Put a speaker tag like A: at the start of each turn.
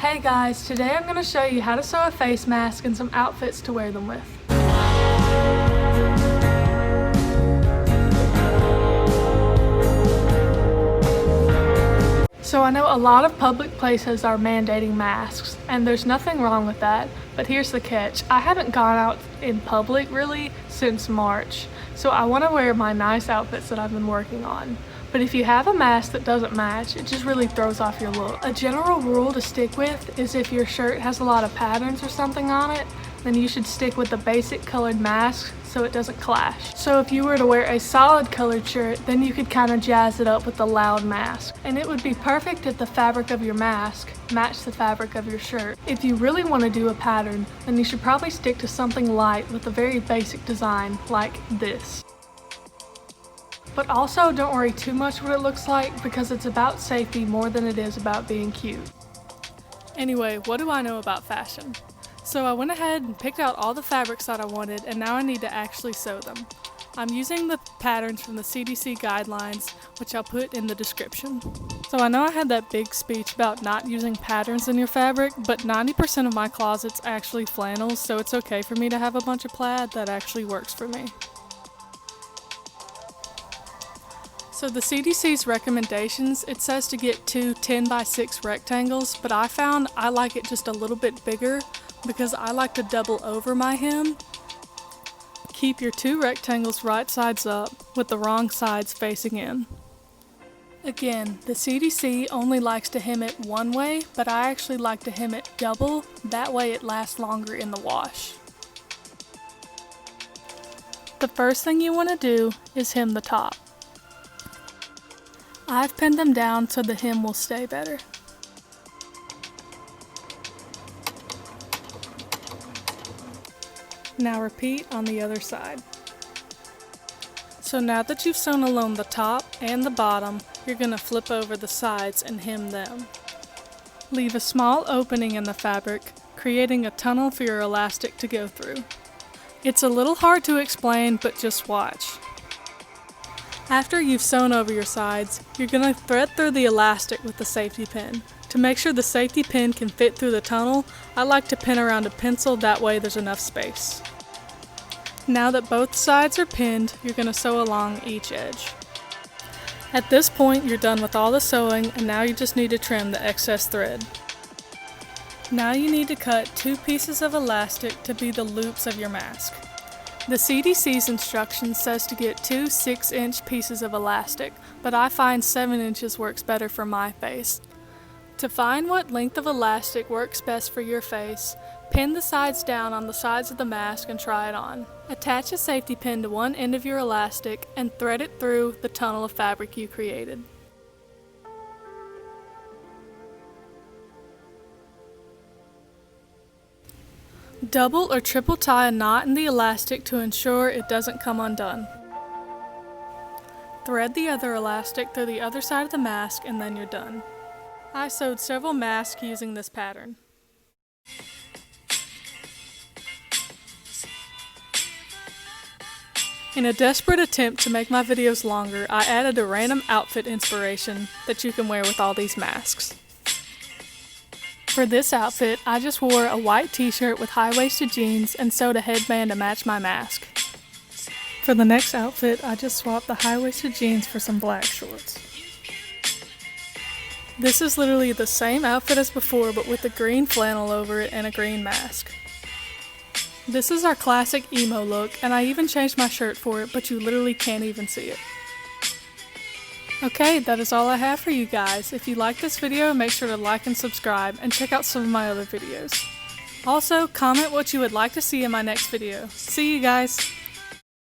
A: Hey guys, today I'm going to show you how to sew a face mask and some outfits to wear them with. So I know a lot of public places are mandating masks, and there's nothing wrong with that, but here's the catch. I haven't gone out in public really since March, so I want to wear my nice outfits that I've been working on. But if you have a mask that doesn't match, it just really throws off your look. A general rule to stick with is if your shirt has a lot of patterns or something on it, then you should stick with the basic colored mask so it doesn't clash. So if you were to wear a solid colored shirt, then you could kind of jazz it up with the loud mask. And it would be perfect if the fabric of your mask matched the fabric of your shirt. If you really want to do a pattern, then you should probably stick to something light with a very basic design like this. But also don't worry too much what it looks like because it's about safety more than it is about being cute. Anyway, what do I know about fashion? So I went ahead and picked out all the fabrics that I wanted, and now I need to actually sew them. I'm using the patterns from the CDC guidelines, which I'll put in the description. So I know I had that big speech about not using patterns in your fabric, but 90% of my closet's actually flannels, so it's okay for me to have a bunch of plaid that actually works for me. So the CDC's recommendations, it says to get two 10x6 rectangles, but I found I like it just a little bit bigger because I like to double over my hem. Keep your two rectangles right sides up with the wrong sides facing in. Again, the CDC only likes to hem it one way, but I actually like to hem it double, that way it lasts longer in the wash. The first thing you want to do is hem the top. I've pinned them down so the hem will stay better. Now repeat on the other side. So now that you've sewn along the top and the bottom, you're going to flip over the sides and hem them. Leave a small opening in the fabric, creating a tunnel for your elastic to go through. It's a little hard to explain, but just watch. After you've sewn over your sides, you're going to thread through the elastic with the safety pin. To make sure the safety pin can fit through the tunnel, I like to pin around a pencil, that way there's enough space. Now that both sides are pinned, you're going to sew along each edge. At this point, you're done with all the sewing, and now you just need to trim the excess thread. Now you need to cut two pieces of elastic to be the loops of your mask. The CDC's instructions says to get two 6-inch pieces of elastic, but I find 7 inches works better for my face. To find what length of elastic works best for your face, pin the sides down on the sides of the mask and try it on. Attach a safety pin to one end of your elastic and thread it through the tunnel of fabric you created. Double or triple tie a knot in the elastic to ensure it doesn't come undone. Thread the other elastic through the other side of the mask and then you're done. I sewed several masks using this pattern. In a desperate attempt to make my videos longer, I added a random outfit inspiration that you can wear with all these masks. For this outfit, I just wore a white t-shirt with high-waisted jeans and sewed a headband to match my mask. For the next outfit, I just swapped the high-waisted jeans for some black shorts. This is literally the same outfit as before, but with a green flannel over it and a green mask. This is our classic emo look, and I even changed my shirt for it, but you literally can't even see it. Okay, that is all I have for you guys. If you like this video, make sure to like and subscribe, and check out some of my other videos. Also, comment what you would like to see in my next video. See you guys!